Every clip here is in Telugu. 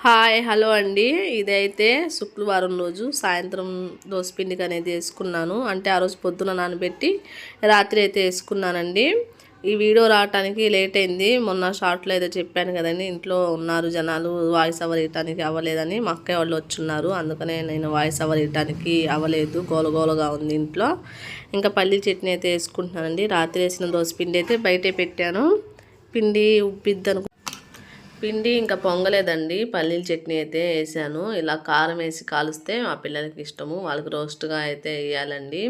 హాయ్ హలో అండి. ఇదైతే శుక్రవారం రోజు సాయంత్రం దోసపిండికి అనేది వేసుకున్నాను. అంటే ఆ రోజు పొద్దున నానబెట్టి రాత్రి అయితే వేసుకున్నానండి. ఈ వీడియో రావడానికి లేట్ అయింది. మొన్న షార్ట్లో అయితే చెప్పాను కదండి, ఇంట్లో ఉన్నారు జనాలు, వాయిస్ ఓవర్ ఇవ్వడానికి అవ్వలేదని. మా అక్కయ్య వాళ్ళు వచ్చున్నారు, అందుకనే నేను వాయిస్ ఓవర్ ఇవ్వడానికి అవ్వలేదు. గోలగోలగా ఉంది ఇంట్లో. ఇంకా పల్లీ చట్నీ అయితే వేసుకుంటున్నానండి. రాత్రి వేసిన దోసపిండి అయితే బయటే పెట్టాను. పిండి ఉబ్బిద్దని పిండి ఇంకా పొంగలేదండి. పల్లీల చట్నీ అయితే వేసాను. ఇలా కారం వేసి కాలుస్తే మా పిల్లలకి ఇష్టము, వాళ్ళకి రోస్ట్గా అయితే వేయాలండి.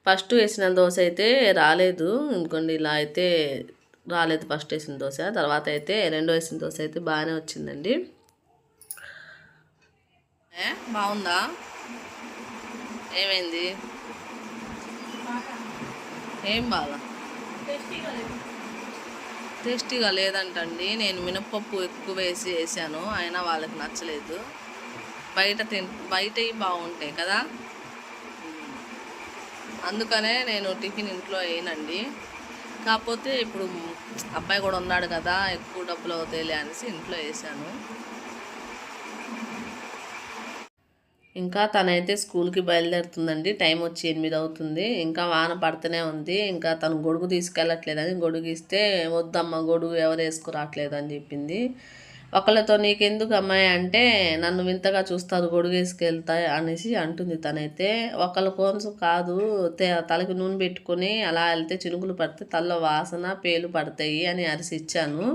ఫస్ట్ వేసిన దోశ అయితే రాలేదు ఇంకోండి, ఇలా అయితే రాలేదు ఫస్ట్ వేసిన దోశ. తర్వాత అయితే రెండో వేసిన దోశ అయితే బాగానే వచ్చిందండి. బాగుందా? ఏమైంది? ఏం బాగా టేస్టీగా లేదంటండి. నేను మినప్పప్పు ఎక్కువ వేసాను, అయినా వాళ్ళకి నచ్చలేదు. బయటవి బాగుంటాయి కదా, అందుకనే నేను టిఫిన్ ఇంట్లో వేయనండి. కాకపోతే ఇప్పుడు అబ్బాయి కూడా ఉన్నాడు కదా, ఎక్కువ డబ్బులు అవుతాయిలే అనేసి ఇంట్లో వేసాను. ఇంకా తనైతే స్కూల్కి బయలుదేరుతుందండి. టైం వచ్చి 8 అవుతుంది. ఇంకా వాన పడుతూనే ఉంది. ఇంకా తను గొడుగు తీసుకెళ్ళట్లేదని, గొడుగు ఇస్తే వద్దమ్మ గొడుగు ఎవరు వేసుకురావట్లేదు అని చెప్పింది. ఒకళ్ళతో నీకెందుకు అమ్మాయి అంటే, నన్ను వింతగా చూస్తారు గొడుగు వేసుకెళ్తా అనేసి అంటుంది. తనైతే ఒకళ్ళ కోసం కాదు, తలకి నూనె పెట్టుకొని అలా వెళ్తే చినుకులు పడితే తలలో వాసన పేలు పడతాయి అని అరిసి ఇచ్చాను.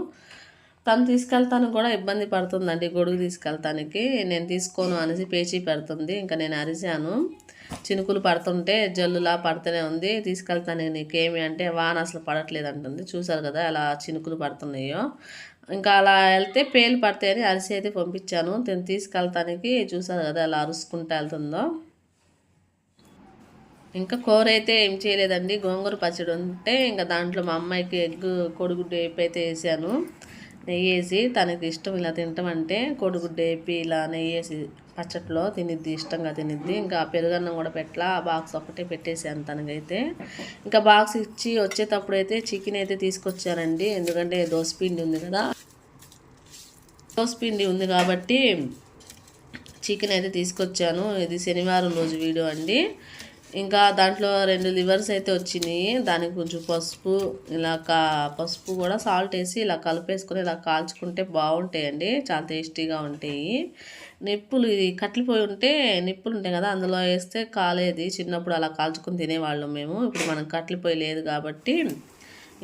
తను తీసుకెళ్తాను కూడా ఇబ్బంది పడుతుందండి గొడుగు తీసుకెళ్తానికి. నేను తీసుకోను అనేసి పేచీ పెడుతుంది. ఇంకా నేను అరిశాను. చినుకులు పడుతుంటే జల్లులా పడుతూనే ఉంది. తీసుకెళ్తాను నీకేమి అంటే, వాన అసలు పడట్లేదు అంటుంది. చూసారు కదా ఎలా చినుకులు పడుతున్నాయో. ఇంకా అలా వెళ్తే పేలు పడతాయని అరిసి అయితే పంపించాను. నేను తీసుకెళ్తానికి చూసారు కదా ఎలా అరుసుకుంటూ వెళ్తుందో. ఇంకా కూర అయితే ఏం చేయలేదండి. గోంగూర పచ్చడి ఉంటే ఇంకా దాంట్లో మా అమ్మాయికి ఎగ్ కొడుగుడ్డు వేపి అయితే వేసాను. నెయ్యి వేసి, తనకి ఇష్టం ఇలా తింటామంటే కోడిగుడ్డు వేపి ఇలా నెయ్యి వేసి పచ్చట్లో తినిద్ది, ఇష్టంగా తినిద్ది. ఇంకా పెరుగన్నం కూడా పెట్టలా, బాక్స్ ఒకటే పెట్టేసాను తనకైతే. ఇంకా బాక్స్ ఇచ్చి వచ్చేటప్పుడు అయితే చికెన్ అయితే తీసుకొచ్చానండి. ఎందుకంటే దోసపిండి ఉంది కదా, దోసపిండి ఉంది కాబట్టి చికెన్ అయితే తీసుకొచ్చాను. ఇది శనివారం రోజు వీడియో అండి. ఇంకా దాంట్లో 2 లివర్స్ అయితే వచ్చినాయి. దానికి కొంచెం పసుపు, ఇలా పసుపు కూడా సాల్ట్ వేసి ఇలా కలిపేసుకొని ఇలా కాల్చుకుంటే బాగుంటాయండి, చాలా టేస్టీగా ఉంటాయి. నిప్పులు ఇది కట్లిపోయి ఉంటే నిప్పులు ఉంటాయి కదా, అందులో వేస్తే కాలేది. చిన్నప్పుడు అలా కాల్చుకొని తినేవాళ్ళం మేము. ఇప్పుడు మనకు కట్లిపోయి లేదు కాబట్టి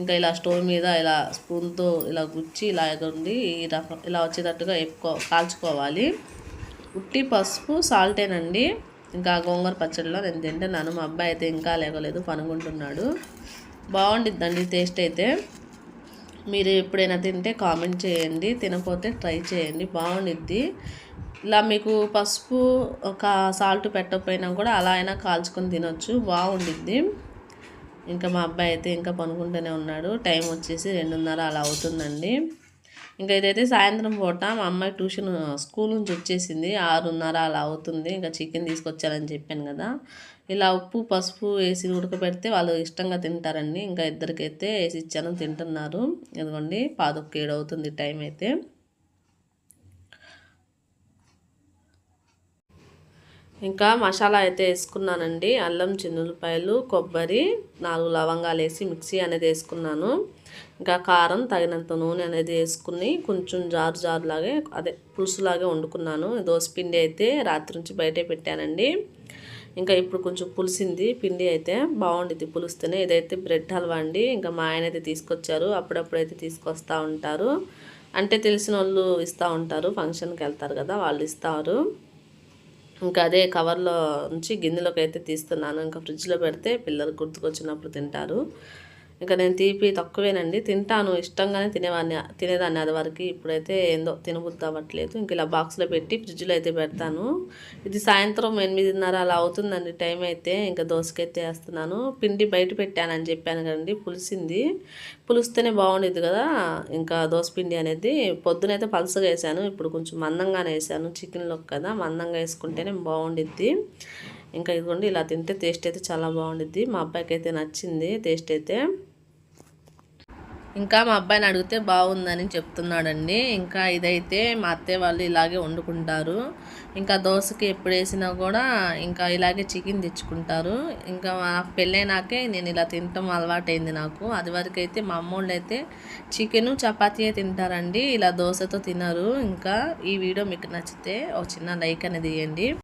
ఇంకా ఇలా స్టవ్ మీద ఇలా స్పూన్తో ఇలా గుచ్చి ఇలా ఎగుండి ఇలా వచ్చేటట్టుగా కాల్చుకోవాలి. ఉట్టి పసుపు సాల్టేనండి. ఇంకా గోంగూర పచ్చడిలో నేను తింటున్నాను. మా అబ్బాయి అయితే ఇంకా లేకలేదు, పనుకుంటున్నాడు. బాగుండిద్దండి టేస్ట్ అయితే. మీరు ఎప్పుడైనా తింటే కామెంట్ చేయండి, తినకపోతే ట్రై చేయండి, బాగుండిద్ది. ఇలా మీకు పసుపు ఒక సాల్ట్ పెట్టకపోయినా కూడా అలా అయినా కాల్చుకొని తినొచ్చు, బాగుండిద్ది. ఇంకా మా అబ్బాయి అయితే ఇంకా పనుకుంటూనే ఉన్నాడు. టైం వచ్చేసి 2:30 అలా అవుతుందండి. ఇంకా ఇదైతే సాయంత్రం పూట మా అమ్మాయి స్కూల్ నుంచి వచ్చేసింది, 6:30 అలా అవుతుంది. ఇంకా చికెన్ తీసుకొచ్చారని చెప్పాను కదా, ఇలా ఉప్పు పసుపు వేసి ఉడకబెడితే వాళ్ళు ఇష్టంగా తింటారండి. ఇంకా ఇద్దరికైతే వేసి ఇచ్చాను, తింటున్నారు. ఇదిగోండి 6:17 అవుతుంది టైం అయితే. ఇంకా మసాలా అయితే వేసుకున్నానండి. అల్లం, చిన్నులపాయలు, కొబ్బరి, 4 లవంగాలు వేసి మిక్సీ అనేది వేసుకున్నాను. ఇంకా కారం, తగినంత నూనె అనేది వేసుకుని కొంచెం జారులాగే అదే పులుసులాగే వండుకున్నాను. దోసపిండి అయితే రాత్రి నుంచి బయటే పెట్టానండి. ఇంకా ఇప్పుడు కొంచెం పులిసింది పిండి అయితే, బాగుండిద్ది పులిస్తేనే. ఇదైతే బ్రెడ్ హల్వా అండి. ఇంకా మా ఆయన అయితే తీసుకొచ్చారు, అప్పుడప్పుడైతే తీసుకొస్తూ ఉంటారు. అంటే తెలిసిన వాళ్ళు ఇస్తూ ఉంటారు, ఫంక్షన్కి వెళ్తారు కదా వాళ్ళు ఇస్తారు. ఇంకా అదే కవర్లో నుంచి గిన్నెలోకి అయితే తీస్తున్నాను. ఇంకా ఫ్రిడ్జ్లో పెడితే పిల్లలు గుర్తుకొచ్చినప్పుడు తింటారు. ఇంకా నేను తీపి తక్కువేనండి, తింటాను, ఇష్టంగానే తినేదాన్ని అది వరకు. ఇప్పుడైతే ఏందో తినబుద్ధి అవ్వట్లేదు. ఇంక ఇలా బాక్స్లో పెట్టి ఫ్రిడ్జ్లో అయితే పెడతాను. ఇది సాయంత్రం 8:30 అలా అవుతుందండి టైం అయితే. ఇంకా దోసకైతే వేస్తున్నాను. పిండి బయట పెట్టానని చెప్పాను కదండి, పులిసింది. పులిస్తేనే బాగుండేది కదా ఇంకా దోసపిండి అనేది. పొద్దునైతే పలుసగా వేసాను, ఇప్పుడు కొంచెం మందంగానే వేసాను. చికెన్లోకి కదా మందంగా వేసుకుంటేనే బాగుండిద్ది. ఇంకా ఇదిగోండి ఇలా తింటే టేస్ట్ అయితే చాలా బాగుండిద్ది. మా అబ్బాయికి అయితే నచ్చింది టేస్ట్ అయితే. ఇంకా మా అబ్బాయిని అడిగితే బాగుందని చెప్తున్నాడండి. ఇంకా ఇదైతే మా అత్తయ్య వాళ్ళు ఇలాగే వండుకుంటారు. ఇంకా దోశకి ఎప్పుడు వేసినా కూడా ఇంకా ఇలాగే చికెన్ తెచ్చుకుంటారు. ఇంకా నాకు పెళ్ళైనాకే నేను ఇలా తినటం అలవాటైంది నాకు. అది వరకు అయితే మా అమ్మోళ్ళు అయితే చికెను చపాతీయే తింటారండి, ఇలా దోశతో తినరు. ఇంకా ఈ వీడియో మీకు నచ్చితే ఒక చిన్న లైక్ అనేది ఇవ్వండి.